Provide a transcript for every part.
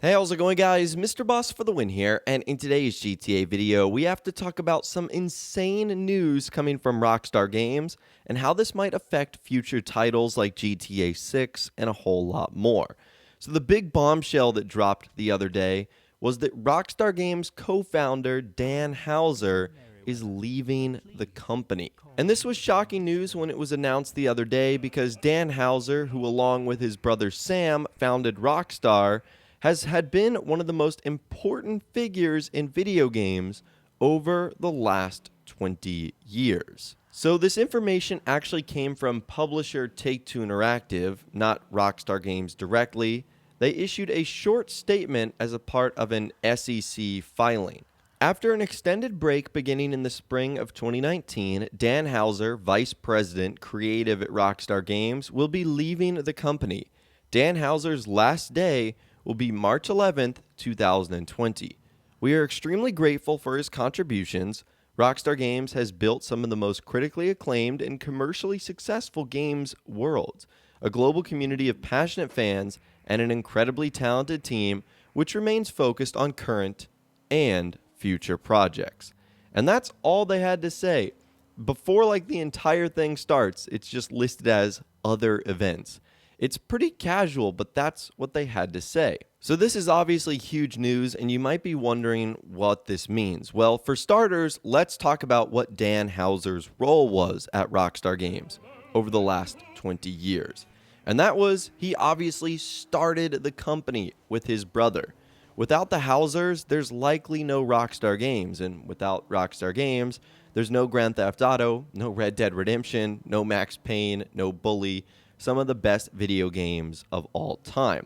Hey, how's it going, guys? Mr. Boss for the win here, and in today's GTA video, we have to talk about some insane news coming from Rockstar Games and how this might affect future titles like GTA 6 and a whole lot more. So the big bombshell that dropped the other day was that Rockstar Games co-founder Dan Houser is leaving the company. And this was shocking news when it was announced the other day because Dan Houser, who along with his brother Sam founded Rockstar, had been one of the most important figures in video games over the last 20 years. So this information actually came from publisher Take-Two Interactive, not Rockstar Games directly. They issued a short statement as a part of an SEC filing. After an extended break beginning in the spring of 2019, Dan Houser, Vice President Creative at Rockstar Games, will be leaving the company. Dan Houser's last day will be March 11th, 2020. We are extremely grateful for his contributions. Rockstar Games has built some of the most critically acclaimed and commercially successful games worlds, a global community of passionate fans, and an incredibly talented team which remains focused on current and future projects. And that's all they had to say. Before the entire thing starts, it's just listed as other events. It's pretty casual, but that's what they had to say. So this is obviously huge news, and you might be wondering what this means. Well, for starters, let's talk about what Dan Houser's role was at Rockstar Games over the last 20 years. And that was, he obviously started the company with his brother. Without the Housers, there's likely no Rockstar Games, and without Rockstar Games, there's no Grand Theft Auto, no Red Dead Redemption, no Max Payne, no Bully, some of the best video games of all time.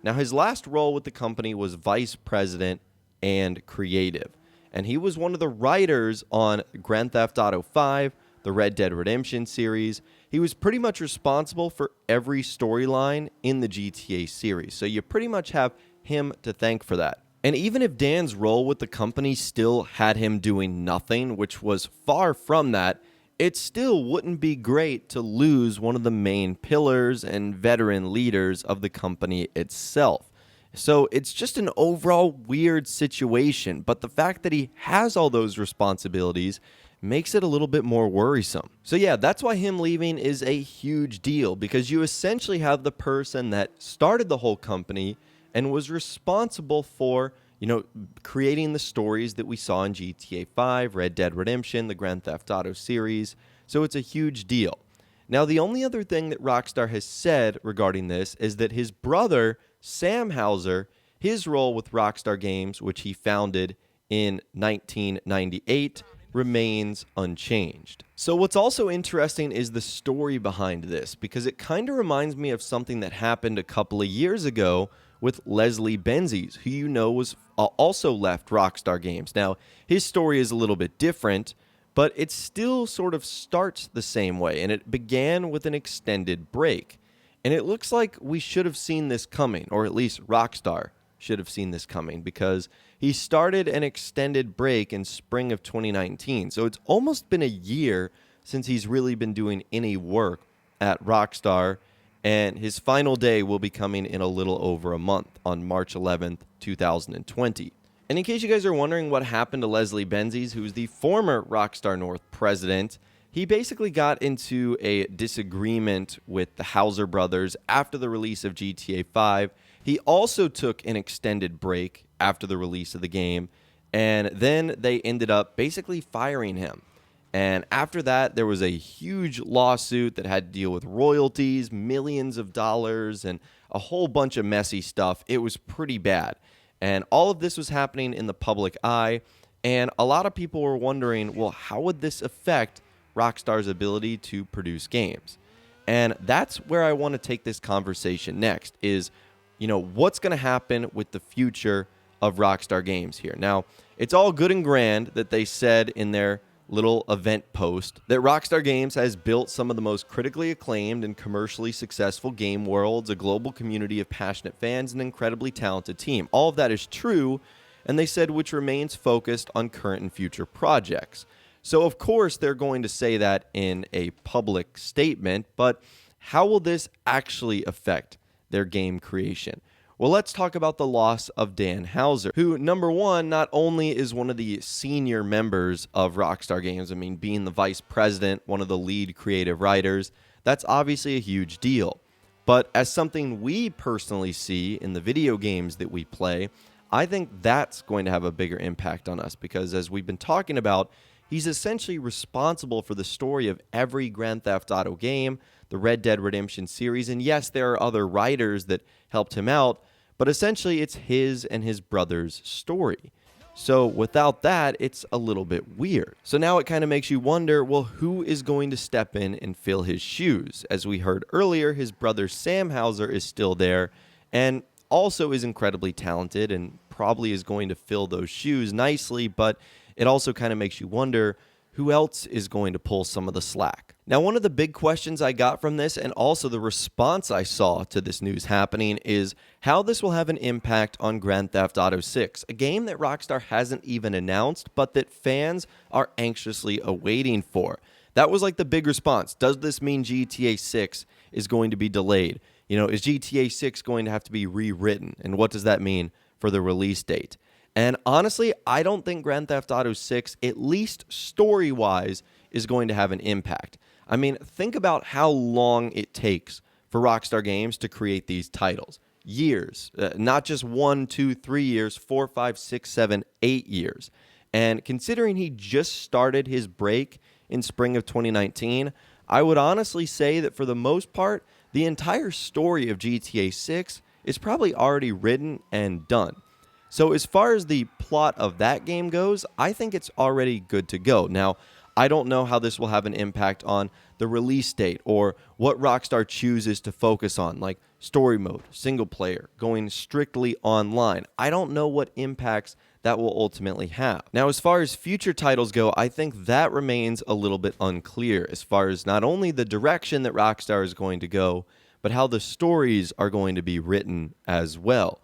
Now, his last role with the company was Vice President and Creative, and he was one of the writers on Grand Theft Auto 5, the Red Dead Redemption series. He was pretty much responsible for every storyline in the GTA series, so you pretty much have him to thank for that. And even if Dan's role with the company still had him doing nothing, which was far from that, it still wouldn't be great to lose one of the main pillars and veteran leaders of the company itself. So it's just an overall weird situation, but the fact that he has all those responsibilities makes it a little bit more worrisome. So yeah, that's why him leaving is a huge deal, because you essentially have the person that started the whole company and was responsible for creating the stories that we saw in GTA 5, Red Dead Redemption, the Grand Theft Auto series. So it's a huge deal. Now, the only other thing that Rockstar has said regarding this is that his brother, Sam Houser, his role with Rockstar Games, which he founded in 1998, remains unchanged. So what's also interesting is the story behind this, because it kind of reminds me of something that happened a couple of years ago with Leslie Benzies, who was also left Rockstar Games. Now, his story is a little bit different, but it still sort of starts the same way, and it began with an extended break. And it looks like we should have seen this coming, or at least Rockstar should have seen this coming, because he started an extended break in spring of 2019. So it's almost been a year since he's really been doing any work at Rockstar, and his final day will be coming in a little over a month on March 11th, 2020. And in case you guys are wondering what happened to Leslie Benzies, who's the former Rockstar North president, he basically got into a disagreement with the Houser brothers after the release of GTA 5. He also took an extended break after the release of the game, and then they ended up basically firing him. And after that, there was a huge lawsuit that had to deal with royalties, millions of dollars, and a whole bunch of messy stuff. It was pretty bad. And all of this was happening in the public eye, and a lot of people were wondering, well, how would this affect Rockstar's ability to produce games? And that's where I want to take this conversation next, is, what's going to happen with the future of Rockstar Games here? Now, it's all good and grand that they said in their little event post that Rockstar Games has built some of the most critically acclaimed and commercially successful game worlds, a global community of passionate fans, and an incredibly talented team. All of that is true, and they said which remains focused on current and future projects. So of course they're going to say that in a public statement, but how will this actually affect their game creation? Well, let's talk about the loss of Dan Houser, who, number one, not only is one of the senior members of Rockstar Games, I mean, being the vice president, one of the lead creative writers, that's obviously a huge deal. But as something we personally see in the video games that we play, I think that's going to have a bigger impact on us because, as we've been talking about, he's essentially responsible for the story of every Grand Theft Auto game, the Red Dead Redemption series, and yes, there are other writers that helped him out, but essentially it's his and his brother's story. So without that, it's a little bit weird. So now it kind of makes you wonder, well, who is going to step in and fill his shoes? As we heard earlier, his brother Sam Houser is still there and also is incredibly talented and probably is going to fill those shoes nicely, but it also kind of makes you wonder who else is going to pull some of the slack. Now, one of the big questions I got from this and also the response I saw to this news happening is how this will have an impact on Grand Theft Auto 6, a game that Rockstar hasn't even announced, but that fans are anxiously awaiting for. That was like the big response. Does this mean GTA 6 is going to be delayed? Is GTA 6 going to have to be rewritten? And what does that mean for the release date? And honestly, I don't think Grand Theft Auto 6, at least story-wise, is going to have an impact. I mean, think about how long it takes for Rockstar Games to create these titles. Years, not just 1, 2, 3 years, 4, 5, 6, 7, 8 years. And considering he just started his break in spring of 2019, I would honestly say that for the most part, the entire story of GTA 6 is probably already written and done. So as far as the plot of that game goes, I think it's already good to go. Now, I don't know how this will have an impact on the release date or what Rockstar chooses to focus on, like story mode, single player, going strictly online. I don't know what impacts that will ultimately have. Now, as far as future titles go, I think that remains a little bit unclear as far as not only the direction that Rockstar is going to go, but how the stories are going to be written as well.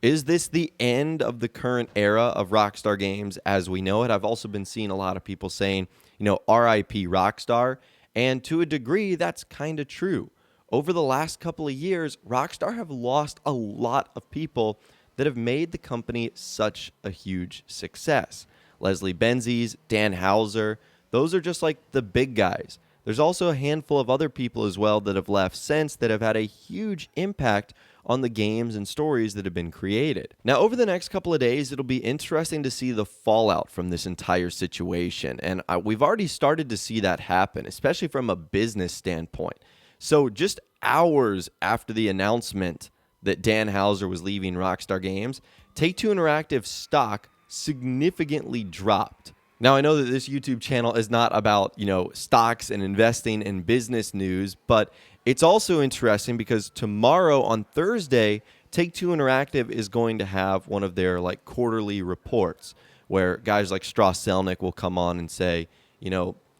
Is this the end of the current era of Rockstar Games as we know it? I've also been seeing a lot of people saying, RIP Rockstar, and to a degree, that's kind of true. Over the last couple of years, Rockstar have lost a lot of people that have made the company such a huge success. Leslie Benzies, Dan Houser, those are just like the big guys. There's also a handful of other people as well that have left since that have had a huge impact on the games and stories that have been created. Now, over the next couple of days, it'll be interesting to see the fallout from this entire situation. And we've already started to see that happen, especially from a business standpoint. So just hours after the announcement that Dan Houser was leaving Rockstar Games, Take-Two Interactive stock significantly dropped. Now, I know that this YouTube channel is not about, stocks and investing in business news, but it's also interesting because tomorrow on Thursday, Take-Two Interactive is going to have one of their quarterly reports where guys like Strauss Zelnick will come on and say,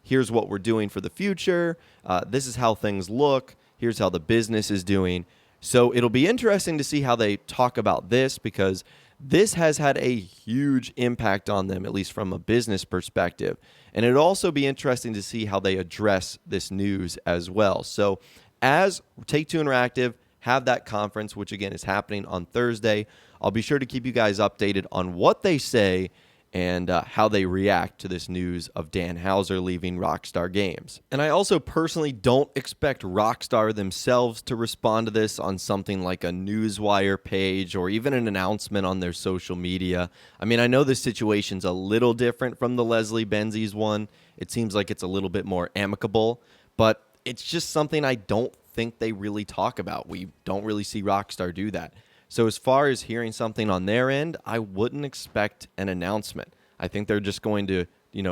here's what we're doing for the future. This is how things look. Here's how the business is doing. So it'll be interesting to see how they talk about this because this has had a huge impact on them, at least from a business perspective. And it'll also be interesting to see how they address this news as well. So as Take-Two Interactive have that conference, which again is happening on Thursday, I'll be sure to keep you guys updated on what they say and how they react to this news of Dan Houser leaving Rockstar Games. And I also personally don't expect Rockstar themselves to respond to this on something like a Newswire page or even an announcement on their social media. I mean, I know this situation's a little different from the Leslie Benzies one. It seems like it's a little bit more amicable, but it's just something I don't think they really talk about. We don't really see Rockstar do that. So as far as hearing something on their end, I wouldn't expect an announcement. I think they're just going to,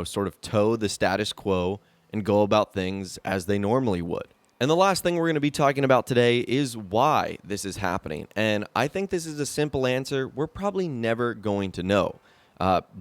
sort of toe the status quo and go about things as they normally would. And the last thing we're going to be talking about today is why this is happening. And I think this is a simple answer. We're probably never going to know.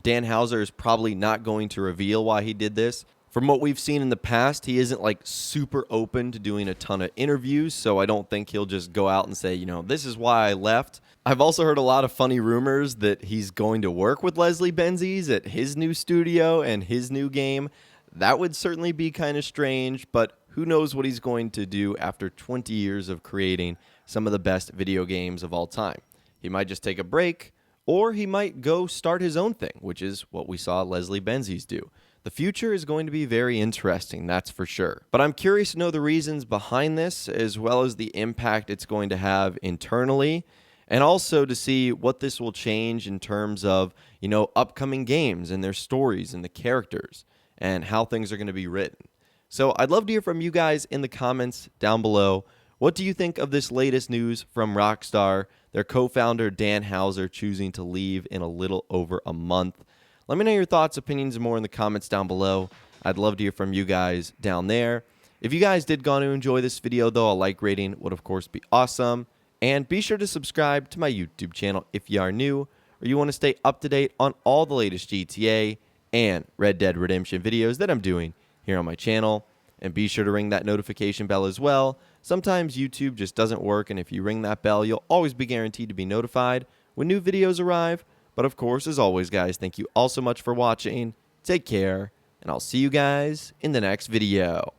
Dan Houser is probably not going to reveal why he did this. From what we've seen in the past, he isn't super open to doing a ton of interviews, so I don't think he'll just go out and say, this is why I left. I've also heard a lot of funny rumors that he's going to work with Leslie Benzies at his new studio and his new game. That would certainly be kind of strange, but who knows what he's going to do after 20 years of creating some of the best video games of all time. He might just take a break, or he might go start his own thing, which is what we saw Leslie Benzies do. The future is going to be very interesting, that's for sure. But I'm curious to know the reasons behind this, as well as the impact it's going to have internally, and also to see what this will change in terms of, upcoming games and their stories and the characters and how things are going to be written. So I'd love to hear from you guys in the comments down below. What do you think of this latest news from Rockstar, their co-founder Dan Houser choosing to leave in a little over a month? Let me know your thoughts, opinions, and more in the comments down below. I'd love to hear from you guys down there. If you guys did go to enjoy this video, though, a like rating would, of course, be awesome. And be sure to subscribe to my YouTube channel if you are new or you want to stay up to date on all the latest GTA and Red Dead Redemption videos that I'm doing here on my channel. And be sure to ring that notification bell as well. Sometimes YouTube just doesn't work, and if you ring that bell, you'll always be guaranteed to be notified when new videos arrive. But of course, as always, guys, thank you all so much for watching. Take care, and I'll see you guys in the next video.